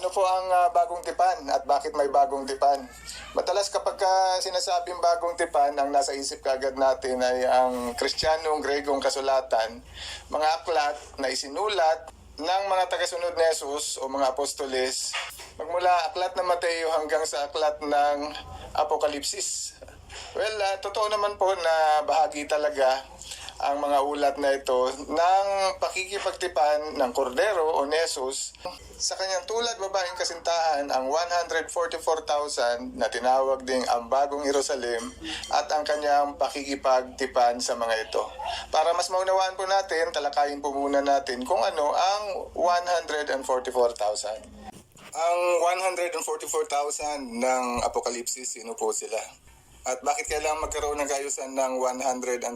Ano po ang bagong tipan at bakit may bagong tipan? Madalas kapag sinasabing bagong tipan, ang nasa isip kagad natin ay ang Kristiyanong Gregong kasulatan, mga aklat na isinulat ng mga tagasunod ni Jesus o mga apostoles, magmula aklat ng Mateo hanggang sa aklat ng Apokalipsis. Well, totoo naman po na bahagi talaga ang mga ulat na ito ng pakikipagtipan ng Kordero o ni Jesus sa kanyang tulad babaeng kasintahan, ang 144,000 na tinawag ding ang Bagong Jerusalem at ang kanyang pakikipagtipan sa mga ito. Para mas maunawaan po natin, talakayin po muna natin kung ano ang 144,000. Ang 144,000 ng Apokalipsis, sino po sila? At bakit kailangan magkaroon ng kaayusan ng 144,000?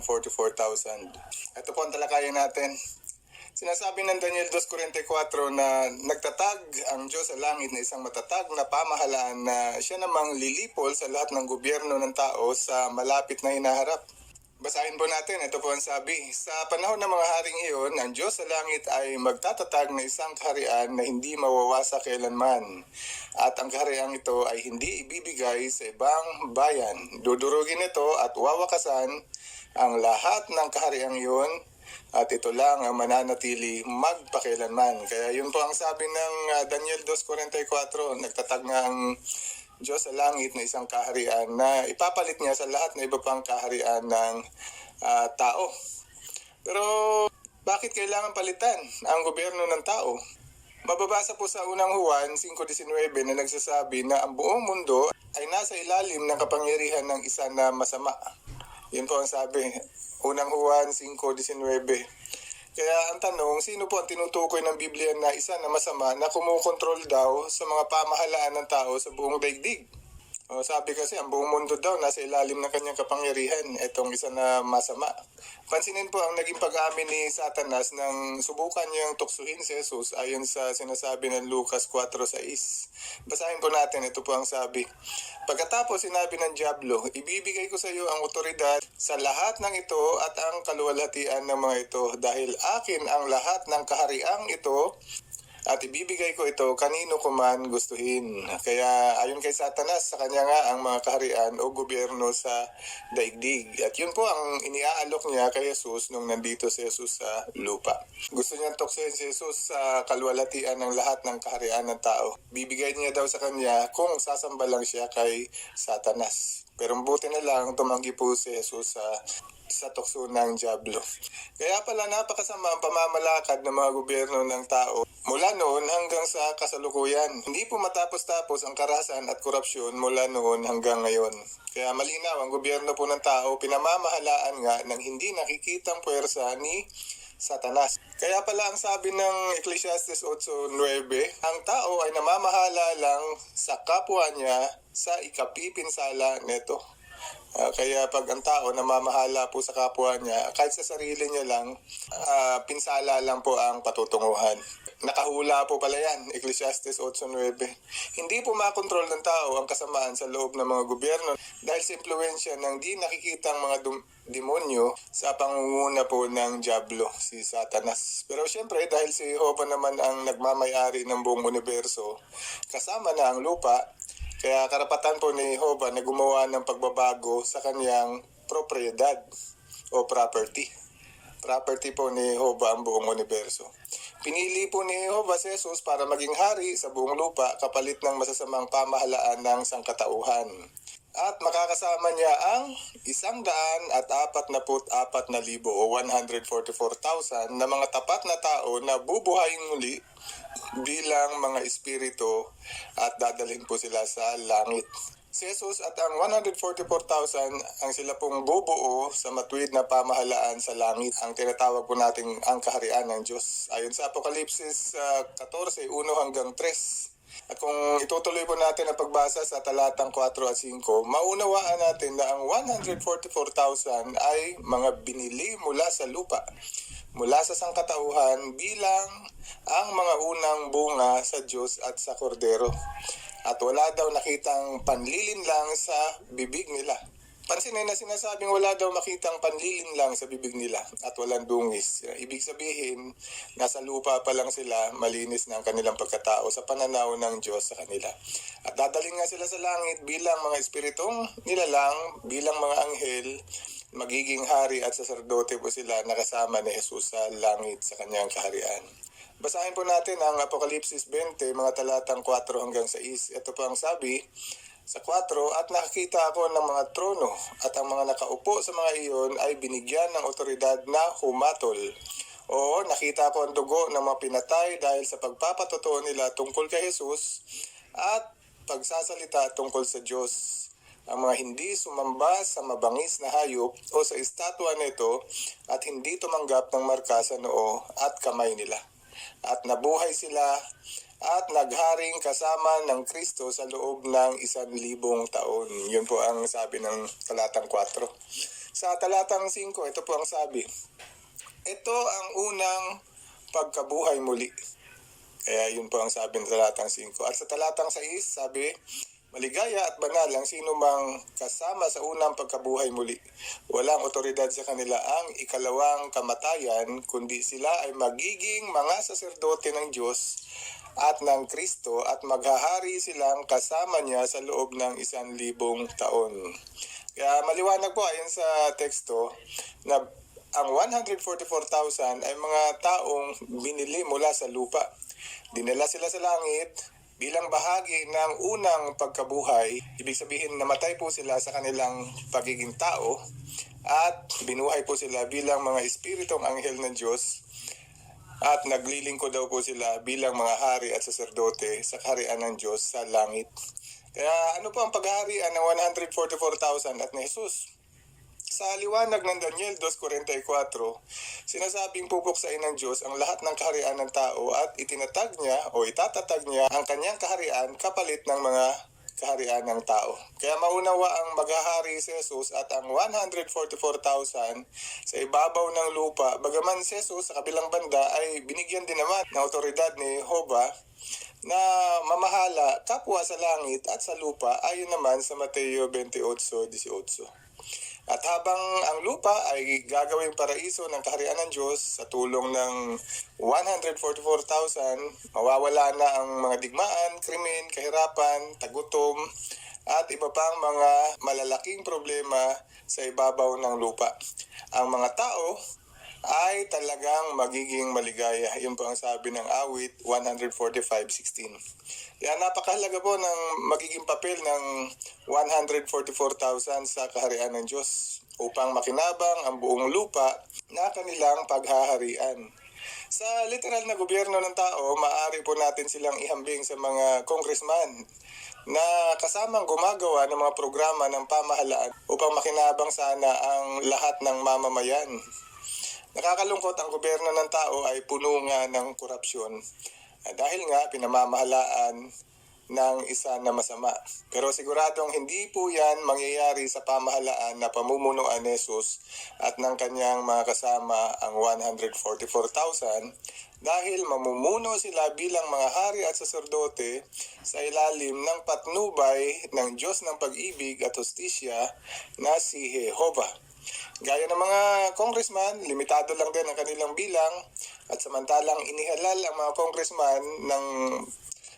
Ito po ang talakayan natin. Sinasabi ng Daniel 2:44 na nagtatag ang Diyos sa langit na isang matatag na pamahalaan na siya namang lilipol sa lahat ng gobyerno ng tao sa malapit na hinaharap. Basahin po natin, ito po ang sabi. Sa panahon ng mga haring iyon, ang Diyos sa langit ay magtatatag na isang kaharian na hindi mawawasa kailanman. At ang kaharian ito ay hindi ibibigay sa ibang bayan. Dudurugin ito at wawakasan ang lahat ng kahariang iyon at ito lang ang mananatili magpakailanman. Kaya yun po ang sabi ng Daniel 2:44, nagtatag nga ang Diyos sa langit na isang kaharian na ipapalit niya sa lahat na iba pang kaharian ng tao. Pero bakit kailangan palitan ang gobyerno ng tao? Mababasa po sa unang Juan 5:19 na nagsasabi na ang buong mundo ay nasa ilalim ng kapangyarihan ng isa na masama. Yun po ang sabi, unang Juan 5:19. Kaya ang tanong, sino po ang tinutukoy ng Biblia na isa na masama na kumukontrol daw sa mga pamahalaan ng tao sa buong daigdig? O, sabi kasi ang buong mundo daw nasa ilalim ng kanyang kapangyarihan, itong isa na masama. Pansinin po ang naging pag-amin ni Satanas nang subukan niyang tuksuhin si Jesus ayon sa sinasabi ng Lucas 4:6. Basahin po natin, ito po ang sabi. Pagkatapos sinabi ng Diablo, ibibigay ko sa iyo ang otoridad sa lahat ng ito at ang kaluwalhatian ng mga ito dahil akin ang lahat ng kahariang ito at ibibigay ko ito kanino ko man gustuhin. Kaya ayon kay Satanas, sa kanya nga ang mga kaharian o gobyerno sa daigdig. At yun po ang iniaalok niya kay Jesus nung nandito si Jesus sa lupa. Gusto niya tuksohin si Jesus sa kaluwalhatian ng lahat ng kaharian ng tao. Bibigay niya daw sa kanya kung sasamba lang siya kay Satanas. Pero buti na lang tumanggi po si Jesus sa tukso ng Diablo. Kaya pala napakasama ang pamamalakad ng mga gobyerno ng tao mula noon hanggang sa kasalukuyan. Hindi po matapos-tapos ang karahasan at korupsyon mula noon hanggang ngayon. Kaya malinaw ang gobyerno po ng tao, pinamamahalaan nga ng hindi nakikitang puwersa ni Satanas. Kaya pala ang sabi ng Ecclesiastes 8:9, ang tao ay namamahala lang sa kapwa niya sa ikapipinsala neto. Kaya pag ang tao namamahala po sa kapwa niya, kahit sa sarili niya lang, pinsala lang po ang patutunguhan. Nakahula po pala yan, Ecclesiastes 8:9. Hindi po makontrol ng tao ang kasamaan sa loob ng mga gobyerno dahil sa impluensya ng di nakikitang mga demonyo sa pangunguna po ng Diablo, si Satanas. Pero syempre dahil si Jehovah naman ang nagmamayari ng buong universo, kasama na ang lupa, kaya karapatan po ni Jehovah na gumawa ng pagbabago sa kanyang propriedad o property. Property po ni Jehovah ang buong universo. Pinili po ni Jehovah si Jesus para maging hari sa buong lupa kapalit ng masasamang pamahalaan ng sangkatauhan. At makakasama niya ang 144,000 o 144,000 na mga tapat na tao na bubuhayin muli bilang mga espiritu at dadalhin po sila sa langit. Si Jesus at ang 144,000 ang sila pong bubuo sa matuwid na pamahalaan sa langit. Ang tinatawag po nating ang kaharian ng Diyos. Ayon sa Apokalipsis 14:1 hanggang 3. At kung itutuloy po natin ang pagbasa sa talatang 4 at 5, maunawaan natin na ang 144,000 ay mga binili mula sa lupa, mula sa sangkatauhan bilang ang mga unang bunga sa Diyos at sa Kordero. At wala daw nakitang panlilin lang sa bibig nila. pansinin na sinasabing wala daw makitang panlilin lang sa bibig nila at walang dungis. Ibig sabihin, nasa lupa pa lang sila, malinis na ang kanilang pagkatao sa pananaw ng Diyos sa kanila. At dadaling nga sila sa langit bilang mga espiritong nilalang, bilang mga anghel, magiging hari at saserdote po sila nakasama ni Jesus sa langit sa kanyang kaharian. Basahin po natin ang Apokalipsis 20, mga talatang 4 hanggang 6. Ito po ang sabi sa 4, at nakakita ako ng mga trono at ang mga nakaupo sa mga iyon ay binigyan ng otoridad na humatol. O nakita ko ang dugo ng mga pinatay dahil sa pagpapatotoo nila tungkol kay Jesus at pagsasalita tungkol sa Diyos. Ang mga hindi sumamba sa mabangis na hayop o sa estatwa nito at hindi tumanggap ng marka sa noo at kamay nila. At nabuhay sila at nagharing kasama ng Kristo sa loob ng 1,000 taon. Yun po ang sabi ng talatang 4. Sa talatang 5, ito po ang sabi. Ito ang unang pagkabuhay muli. Kaya yun po ang sabi ng talatang 5. At sa talatang 6, sabi, maligaya at banal ang sino mang kasama sa unang pagkabuhay muli. Walang otoridad sa kanila ang ikalawang kamatayan, kundi sila ay magiging mga saserdote ng Diyos at ng Kristo at maghahari silang kasama niya sa loob ng 1,000 taon. Kaya maliwanag po ayon sa teksto na ang 144,000 ay mga taong binili mula sa lupa. Dinala sila sa langit bilang bahagi ng unang pagkabuhay. Ibig sabihin namatay po sila sa kanilang pagiging tao at binuhay po sila bilang mga espiritong anghel ng Diyos. At naglilingkod daw po sila bilang mga hari at saserdote sa kaharian ng Diyos sa langit. Kaya ano po ang paghaharian ng 144,000 at ni Jesus? Sa liwanag ng Daniel 2:44, sinasabing pupuksain ng Diyos ang lahat ng kaharian ng tao at itinatag niya o itatatag niya ang kanyang kaharian kapalit ng mga kaharian ng tao. Kaya maunawa ang maghahari si Jesus at ang 144,000 sa ibabaw ng lupa. Bagaman si Jesus sa kabilang banda ay binigyan din naman ng otoridad ni Jehovah na mamahala kapwa sa langit at sa lupa ayon naman sa Mateo 28:18. At habang ang lupa ay gagawing paraiso ng kaharian ng Diyos sa tulong ng 144,000, mawawala na ang mga digmaan, krimen, kahirapan, tagutom, at iba pang mga malalaking problema sa ibabaw ng lupa. Ang mga tao ay talagang magiging maligaya. Yun po ang sabi ng awit 145:16. Kaya napakahalaga po ng magiging papel ng 144,000 sa kaharian ng Diyos upang makinabang ang buong lupa na kanilang paghaharian. Sa literal na gobyerno ng tao, maaari po natin silang ihambing sa mga congressman na kasamang gumagawa ng mga programa ng pamahalaan upang makinabang sana ang lahat ng mamamayan. Nakakalungkot ang gobyerno ng tao ay puno nga ng korupsyon dahil nga pinamamahalaan ng isa na masama. Pero siguradong hindi po yan mangyayari sa pamahalaan na pamumunuan ni Jesus at ng kanyang mga kasama ang 144,000 dahil mamumuno sila bilang mga hari at saserdote sa ilalim ng patnubay ng Diyos ng pag-ibig at hustisya na si Jehovah. Gaya ng mga congressman, limitado lang din ang kanilang bilang at samantalang inihalal ang mga congressman ng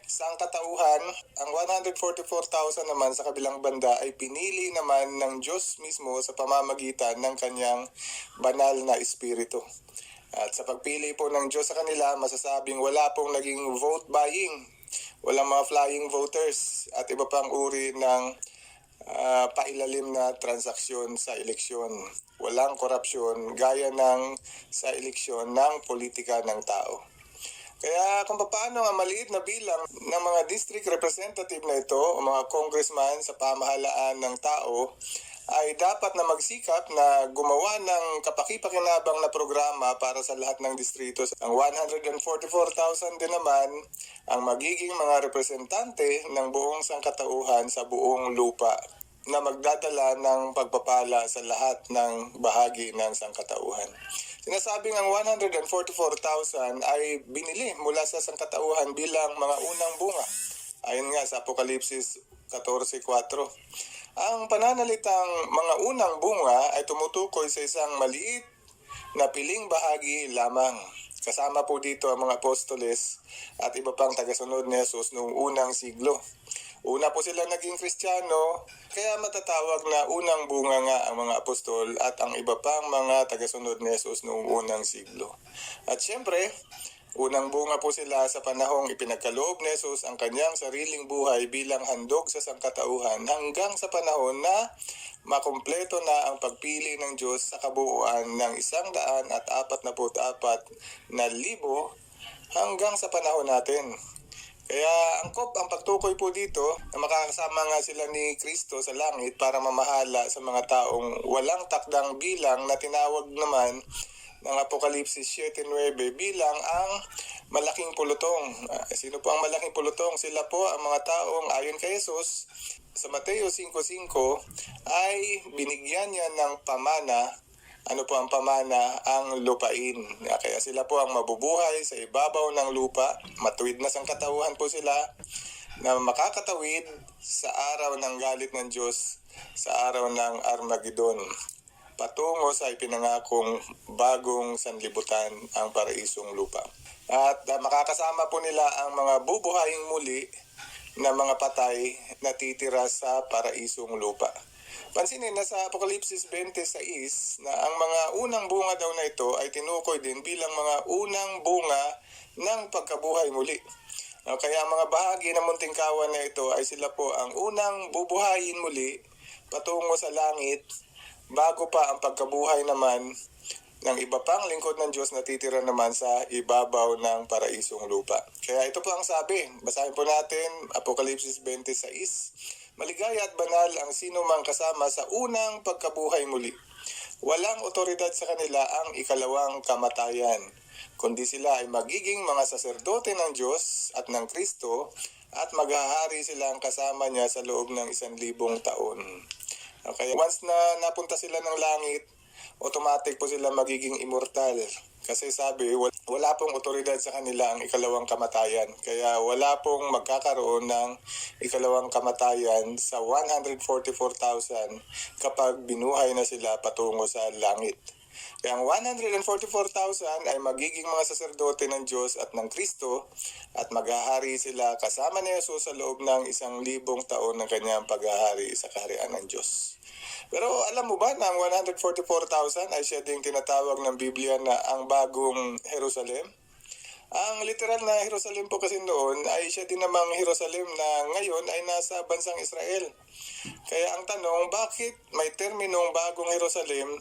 sangkatauhan, ang 144,000 naman sa kabilang banda ay pinili naman ng Diyos mismo sa pamamagitan ng kanyang banal na espiritu. At sa pagpili po ng Diyos sa kanila, masasabing wala pong naging vote buying, walang mga flying voters at iba pang uri ng pailalim na transaksyon sa eleksyon. Walang korupsyon gaya ng sa eleksyon ng politika ng tao. Kaya kung paano ang maliit na bilang ng mga district representative na ito o mga congressman sa pamahalaan ng tao ay dapat na magsikap na gumawa ng kapaki-pakinabang na programa para sa lahat ng distrito. Ang 144,000 din naman ang magiging mga representante ng buong sangkatauhan sa buong lupa na magdadala ng pagpapala sa lahat ng bahagi ng sangkatauhan. Sinasabing ang 144,000 ay binili mula sa sangkatauhan bilang mga unang bunga. Ayon nga sa Apokalipsis 14:4. Ang pananalitang mga unang bunga ay tumutukoy sa isang maliit na piling bahagi lamang. Kasama po dito ang mga apostoles at iba pang tagasunod ni Jesus noong unang siglo. Una po sila naging Kristiyano, kaya matatawag na unang bunga nga ang mga apostol at ang iba pang mga tagasunod ni Jesus noong unang siglo. At syempre, unang bunga po sila sa panahong ipinagkaloob ni Jesus ang kanyang sariling buhay bilang handog sa sangkatauhan hanggang sa panahon na makumpleto na ang pagpili ng Diyos sa kabuuan ng 144,000 hanggang sa panahon natin. Kaya angkop ang pagtukoy po dito na makakasama nga sila ni Kristo sa langit para mamahala sa mga taong walang takdang bilang na tinawag naman ng Apokalipsis 7:9 bilang ang malaking pulutong. Sino po ang malaking pulutong? Sila po ang mga taong ayon kay Jesus sa Mateo 5:5 ay binigyan niya ng pamana. Ano po ang pamana? Ang lupain. Kaya sila po ang mabubuhay sa ibabaw ng lupa. Matuwid na sangkatauhan po sila na makakatawid sa araw ng galit ng Diyos, sa araw ng Armageddon, patungo sa ipinangakong bagong sanlibutan, ang paraisong lupa. At makakasama po nila ang mga bubuhaying muli na mga patay na titira sa paraisong lupa. Pansinin na sa Apokalipsis 20:6 na ang mga unang bunga daw na ito ay tinukoy din bilang mga unang bunga ng pagkabuhay muli. Kaya ang mga bahagi ng munting kawan na ito ay sila po ang unang bubuhayin muli patungo sa langit bago pa ang pagkabuhay naman ng iba pang lingkod ng Diyos na titira naman sa ibabaw ng paraisong lupa. Kaya ito po ang sabi. Basahin po natin Apokalipsis 20:6. Maligaya at banal ang sino mang kasama sa unang pagkabuhay muli. Walang otoridad sa kanila ang ikalawang kamatayan, kundi sila ay magiging mga saserdote ng Diyos at ng Kristo at maghahari silang kasama niya sa loob ng 1,000 taon. Okay, once na napunta sila ng langit, automatic po sila magiging immortal. Kasi sabi, wala pong otoridad sa kanila ang ikalawang kamatayan. Kaya wala pong magkakaroon ng ikalawang kamatayan sa 144,000 kapag binuhay na sila patungo sa langit. Kaya ang 144,000 ay magiging mga saserdote ng Diyos at ng Kristo at maghahari sila kasama ni Jesus sa loob ng 1,000 taon ng kanyang paghahari sa kaharian ng Diyos. Pero alam mo ba na ang 144,000 ay siya ding tinatawag ng Biblia na ang bagong Jerusalem? Ang literal na Jerusalem po kasi noon ay siya din namang Jerusalem na ngayon ay nasa bansang Israel. Kaya ang tanong, bakit may terminong bagong Jerusalem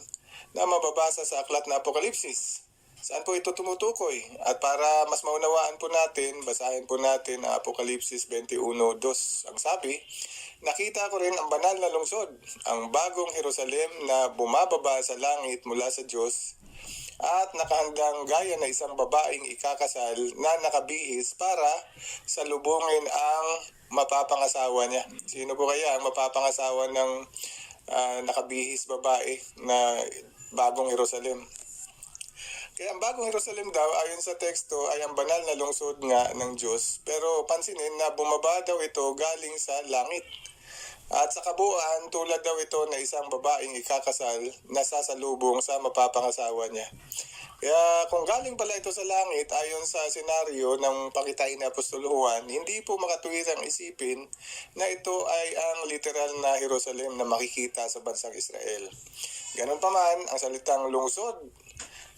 na mababasa sa aklat na Apokalipsis? Saan po ito tumutukoy? At para mas maunawaan po natin, basahin po natin ang Apokalipsis 21:2. Ang sabi, nakita ko rin ang banal na lungsod, ang bagong Jerusalem na bumababa sa langit mula sa Diyos at nakahandang gaya na isang babaeng ikakasal na nakabihis para salubungin ang mapapangasawa niya. Sino po kaya ang mapapangasawa ng nakabihis babae na bagong Jerusalem? Kaya ang bagong Jerusalem daw, ayon sa teksto, ay ang banal na lungsod nga ng Diyos. Pero pansinin na bumaba daw ito galing sa langit. At sa kabuuan, tulad daw ito na isang babaeng ikakasal na sasalubong sa mapapangasawa niya. Kaya kung galing pala ito sa langit, ayon sa senaryo ng pakitain ni Apostol Juan, hindi po makatuwirang isipin na ito ay ang literal na Jerusalem na makikita sa bansang Israel. Ganun pa man, ang salitang lungsod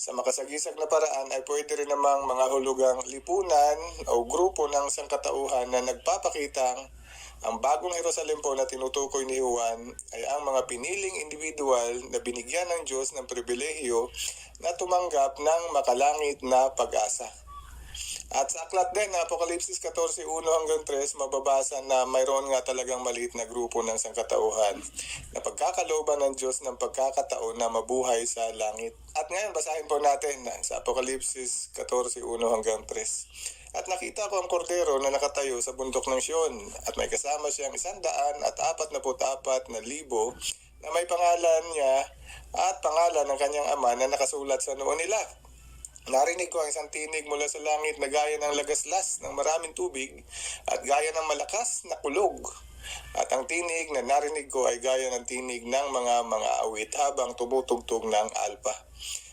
sa makasagisag na paraan ay pwede rin namang mga hulugang lipunan o grupo ng sangkatauhan na nagpapakitang ang bagong Jerusalem po na tinutukoy ni Juan ay ang mga piniling individual na binigyan ng Diyos ng pribilehiyo na tumanggap ng makalangit na pag-asa. At sa aklat din na Apokalipsis 14:1-3 mababasa na mayroon nga talagang maliit na grupo ng sangkatauhan na pagkakalooban ng Diyos ng pagkakataon na mabuhay sa langit. At ngayon basahin po natin sa Apokalipsis 14:1-3. At nakita ko ang kordero na nakatayo sa bundok ng Sion at may kasama siyang 144,000 na may pangalan niya at pangalan ng kanyang ama na nakasulat sa noo nila. Narinig ko ang isang tinig mula sa langit na gaya ng lagaslas ng maraming tubig at gaya ng malakas na kulog. At ang tinig na narinig ko ay gaya ng tinig ng mga awit habang tumutugtog ng alpa.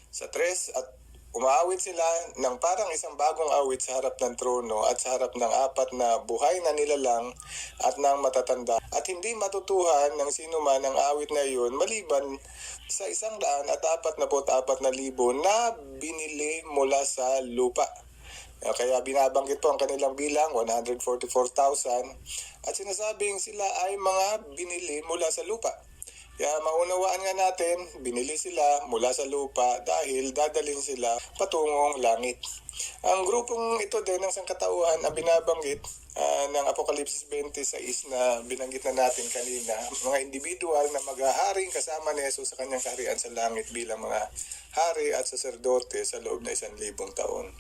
Sa 3 at umaawit sila ng parang isang bagong awit sa harap ng trono at sa harap ng 4 na buhay na nilalang at ng matatanda. At hindi matutuhan ng sino man ang awit na iyon maliban sa 144,000 na binili mula sa lupa. Kaya binabanggit po ang kanilang bilang, 144,000, at sinasabing sila ay mga binili mula sa lupa. Kaya maunawaan nga natin, binili sila mula sa lupa dahil dadalhin sila patungong langit. Ang grupong ito din ng sangkatauhan ang binabanggit ng Apokalipsis 26 na binanggit na natin kanina, mga individual na maghaharing kasama ni Jesus sa kanyang kaharian sa langit bilang mga hari at saserdote sa loob na 1,000 taon.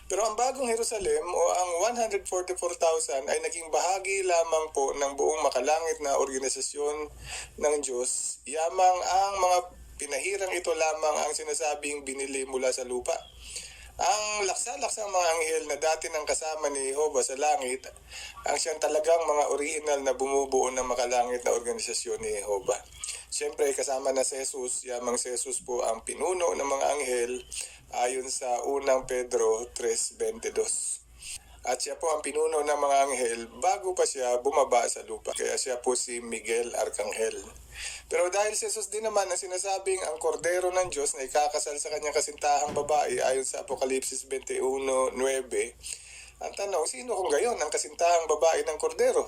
Pero ang bagong Jerusalem o ang 144,000 ay naging bahagi lamang po ng buong makalangit na organisasyon ng Diyos. Yamang ang mga pinahirang ito lamang ang sinasabing binili mula sa lupa. Ang laksa-laksang mga anghel na dati nang kasama ni Jehovah sa langit, ang siyang talagang mga original na bumubuo ng makalangit na organisasyon ni Jehovah. Siyempre kasama na si Jesus, yamang si Jesus po ang pinuno ng mga anghel ayon sa unang Pedro 3:22. At siya po ang pinuno ng mga anghel bago pa siya bumaba sa lupa. Kaya siya po si Miguel Arcangel. Pero dahil si Jesus din naman ang sinasabing ang kordero ng Diyos na ikakasal sa kanyang kasintahang babae ayon sa Apokalipsis 21:9, ang tanong, sino kung gayon ang kasintahang babae ng kordero?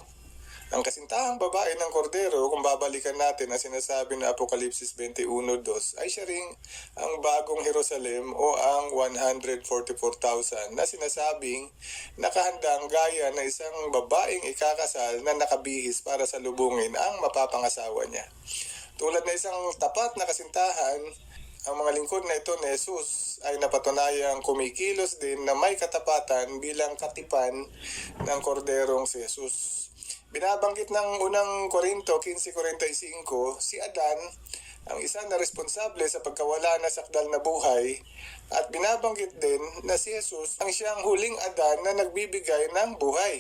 Ang kasintahang babae ng kordero, kung babalikan natin ang sinasabi na Apokalipsis 21:2, ay siya ring ang bagong Jerusalem o ang 144,000 na sinasabing nakahandang gaya na isang babaeng ikakasal na nakabihis para salubungin ang mapapangasawa niya. Tulad na isang tapat na kasintahan, ang mga lingkod na ito ni Jesus ay napatunayang kumikilos din na may katapatan bilang katipan ng korderong si Jesus. Binabanggit ng unang Korinto 15:45, si Adan ang isa na responsable sa pagkawala na sakdal na buhay at binabanggit din na si Jesus ang siyang huling Adan na nagbibigay ng buhay.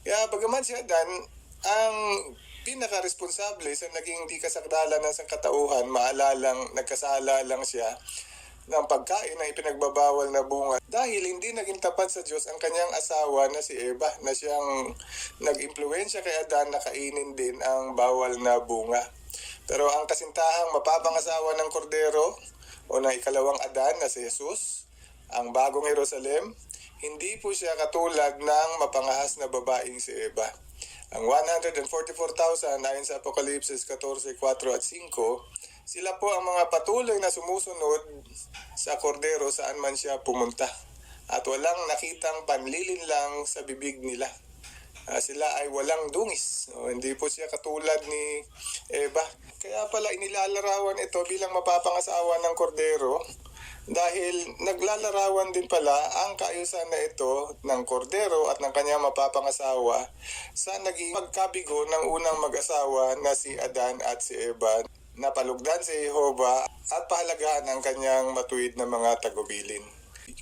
Kaya bagaman si Adan ang pinaka-responsable sa naging di kasakdalan ng sangkatauhan, maalalang nagkasala lang siya ng pagkain ng ipinagbabawal na bunga dahil hindi naging tapat sa Diyos ang kanyang asawa na si Eva na siyang nag-impluwensya kay Adan na kainin din ang bawal na bunga. Pero ang kasintahang mapapangasawa ng kordero o ng ikalawang Adan na si Jesus, ang bagong Jerusalem, hindi po siya katulad ng mapangahas na babaeng si Eva. Ang 144,000 ayon sa Apokalipsis 14:4 at 5, sila po ang mga patuloy na sumusunod sa kordero saan man siya pumunta at walang nakitang panlilinlang sa bibig nila. Sila ay walang dungis. Hindi po siya katulad ni Eva. Kaya pala inilalarawan ito bilang mapapangasawa ng kordero dahil naglalarawan din pala ang kaayusan na ito ng kordero at ng kanyang mapapangasawa sa naging pagkabigo ng unang mag-asawa na si Adan at si Eva, napalugdan si Jehovah at pahalagahan ang kanyang matuwid na mga tagubilin.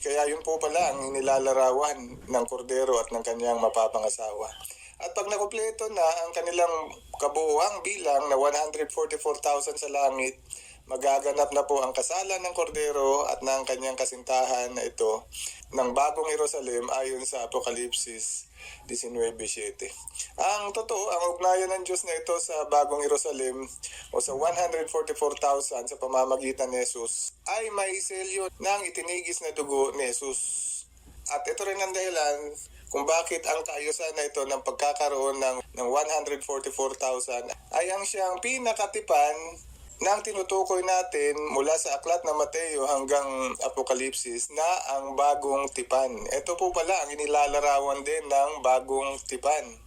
Kaya yun po pala ang inilalarawan ng kordero at ng kanyang mapapangasawa. At pag nakumpleto na ang kanilang kabuuang bilang na 144,000 sa langit, magaganap na po ang kasalan ng kordero at ng kanyang kasintahan na ito ng bagong Jerusalem ayon sa Apokalipsis 19:7. Ang totoo, ang ugnayan ng Diyos na ito sa bagong Jerusalem o sa 144,000 sa pamamagitan ni Jesus ay may selyo ng itinigis na dugo ni Jesus. At ito rin ang dahilan kung bakit ang kaayusan na ito ng pagkakaroon ng 144,000 ay ang siyang pinakatipan nang tinutukoy natin mula sa aklat ng Mateo hanggang Apokalipsis na ang bagong tipan. Ito po pala ang inilalarawan din ng bagong tipan.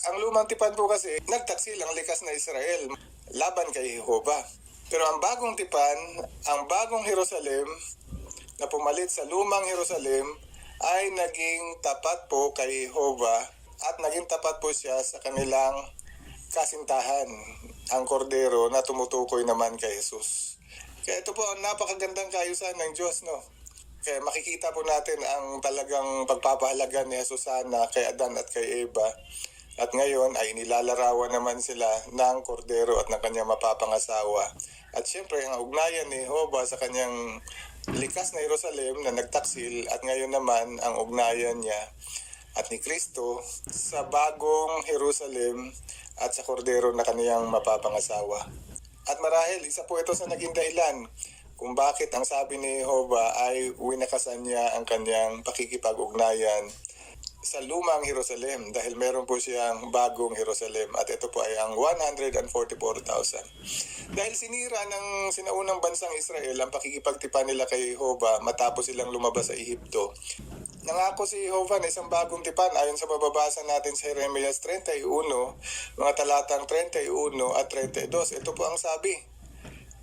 Ang lumang tipan po kasi nagtaksil ang likas na Israel laban kay Jehovah. Pero ang bagong tipan, ang bagong Jerusalem na pumalit sa lumang Jerusalem ay naging tapat po kay Jehovah at naging tapat po siya sa kanilang kasintahan, ang kordero na tumutukoy naman kay Jesus. Kaya ito po ang napakagandang kaayusan ng Diyos, no? Kaya makikita po natin ang talagang pagpapahalaga ni Jesus sana kay Adan at kay Eva At ngayon ay inilalarawan naman sila ng kordero at ng kanyang mapapangasawa. At siyempre ang ugnayan ni Jehovah sa kanyang likas na Jerusalem na nagtaksil, at ngayon naman ang ugnayan niya at ni Kristo sa bagong Jerusalem at sa kordero na kaniyang mapapangasawa. At marahil isa po ito sa naging dahilan kung bakit ang sabi ni Jehovah ay winakasan niya ang kanyang pakikipag-ugnayan sa lumang Jerusalem, dahil meron po siyang bagong Jerusalem, at ito po ay ang 144,000. Dahil sinira ng sinaunang bansang Israel ang pakikipagtipan nila kay Jehovah matapos silang lumabas sa Ehipto. Nangako si Jehovah na isang bagong tipan ayon sa mababasa natin sa Jeremias 31, mga talatang 31 at 32. Ito po ang sabi: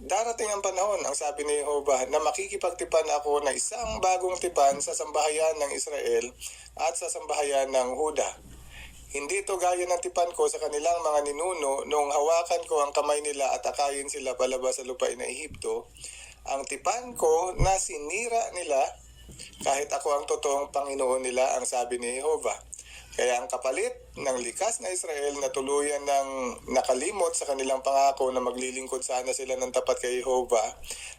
darating ang panahon, ang sabi ni Jehovah, na makikipagtipan ako na isang bagong tipan sa sambahayan ng Israel at sa sambahayan ng Huda. Hindi ito gaya ng tipan ko sa kanilang mga ninuno noong hawakan ko ang kamay nila at akayin sila palabas sa lupain na Ehipto. Ang tipan ko na sinira nila kahit ako ang totoong Panginoon nila, ang sabi ni Jehovah. Kaya ang kapalit ng likas na Israel na tuluyan ng nakalimot sa kanilang pangako na maglilingkod sana sila ng tapat kay Jehovah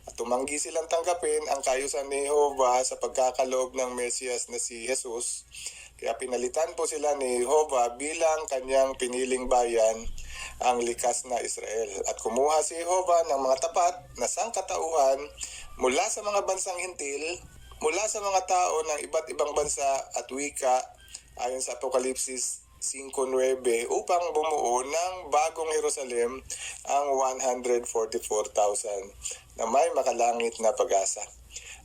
at tumanggi silang tanggapin ang kayusan ni Jehovah sa pagkakaloob ng Mesiyas na si Jesus. Kaya pinalitan po sila ni Jehovah bilang kanyang piniling bayan, ang likas na Israel. At kumuha si Jehovah ng mga tapat na sangkatauhan mula sa mga bansang hintil, mula sa mga tao ng iba't ibang bansa at wika, ayon sa Apokalipsis 5:9, upang bumuo ng bagong Jerusalem, ang 144,000 na may makalangit na pag-asa.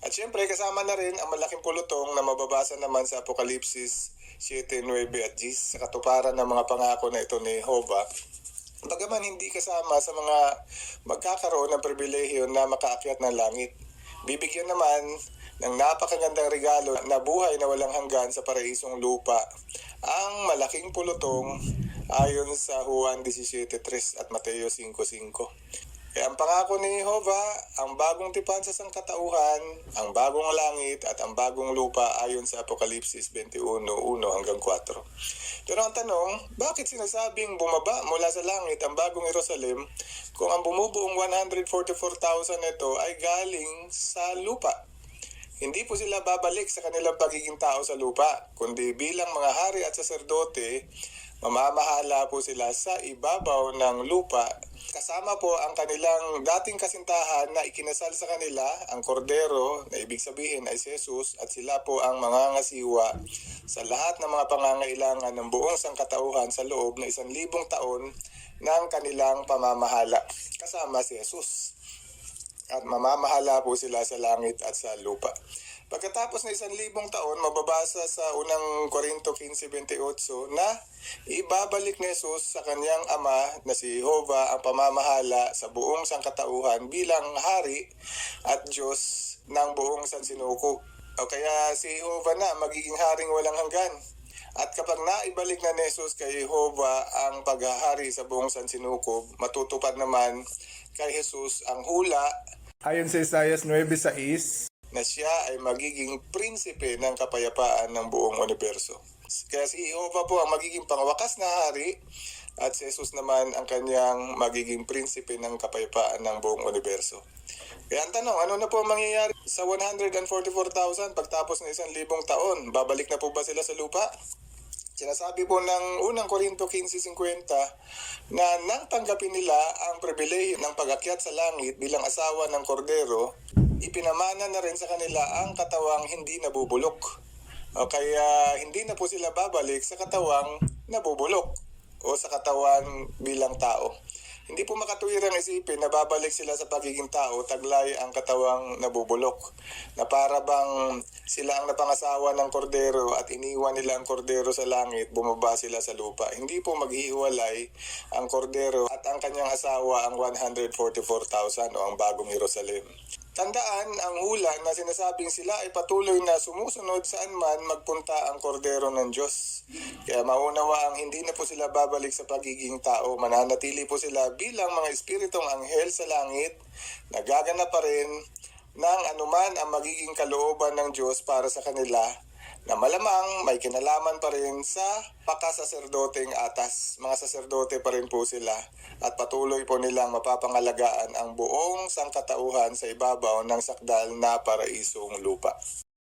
At syempre kasama na rin ang malaking pulutong na mababasa naman sa Apokalipsis 7:9 at 10 sa katuparan ng mga pangako na ito ni Jehovah. Bagaman hindi kasama sa mga magkakaroon ng pribilehiyo na makaakyat ng langit, bibigyan naman ng napakagandang regalo na buhay na walang hanggan sa paraisong lupa ang malaking pulutong ayon sa Juan 17:3 at Mateo 5:5. Kaya ang pangako ni Jehovah, ang bagong tipan sa sangkatauhan, ang bagong langit at ang bagong lupa ayon sa Apokalipsis 21:1-4. Pero ang tanong, bakit sinasabing bumaba mula sa langit ang bagong Jerusalem kung ang bumubuong 144,000 nito ay galing sa lupa? Hindi po sila babalik sa kanilang pagiging tao sa lupa, kundi bilang mga hari at saserdote, mamamahala po sila sa ibabaw ng lupa. Kasama po ang kanilang dating kasintahan na ikinasal sa kanila, ang kordero, na ibig sabihin ay si Jesus, at sila po ang mangangasiwa sa lahat ng mga pangangailangan ng buong sangkatauhan sa loob ng 1,000 taon ng kanilang pamamahala. Kasama si Jesus. At mamamahala po sila sa langit at sa lupa. Pagkatapos ng 1,000 taon, mababasa sa unang Korinto 15:28 na ibabalik ni Jesus sa kanyang ama na si Jehovah ang pamamahala sa buong sangkatauhan bilang hari at Diyos ng buong sansinuko. O kaya si Jehovah na magiging haring walang hanggan. At kapag naibalik na ni Jesus kay Jehovah ang paghahari sa buong sansinukob, matutupad naman kay Jesus ang hula ayon sa Isaiah 9:6 na siya ay magiging prinsipe ng kapayapaan ng buong universo. Kaya si Jehovah po ang magiging pangwakas na hari at si Jesus naman ang kanyang magiging prinsipe ng kapayapaan ng buong universo. Kaya ang tanong, ano na po ang mangyayari sa 144,000 pagtapos ng 1,000 taon? Babalik na po ba sila sa lupa? Sinasabi po ng unang Korinto 15:50 na nang tanggapin nila ang pribilehiyo ng pag-akyat sa langit bilang asawa ng kordero, ipinamana na rin sa kanila ang katawang hindi nabubulok. O kaya hindi na po sila babalik sa katawang nabubulok o sa katawan bilang tao. Hindi po makatuwirang isipin na babalik sila sa pagiging tao, taglay ang katawang nabubulok, na para bang sila ang napangasawa ng kordero at iniwan nila ang kordero sa langit, bumaba sila sa lupa. Hindi po maghihiwalay ang kordero at ang kanyang asawa, ang 144,000 o ang bagong Jerusalem. Tandaan ang hula na sinasabing sila ay patuloy na sumusunod saan man magpunta ang kordero ng Diyos. Kaya maunawa ang hindi na po sila babalik sa pagiging tao. Mananatili po sila bilang mga espiritong anghel sa langit, nagaganap pa rin ng anuman ang magiging kalooban ng Diyos para sa kanila na malamang may kinalaman pa rin sa pakasaserdoteng atas. Mga saserdote pa rin po sila at patuloy po nilang mapapangalagaan ang buong sangkatauhan sa ibabaw ng sakdal na paraisong lupa.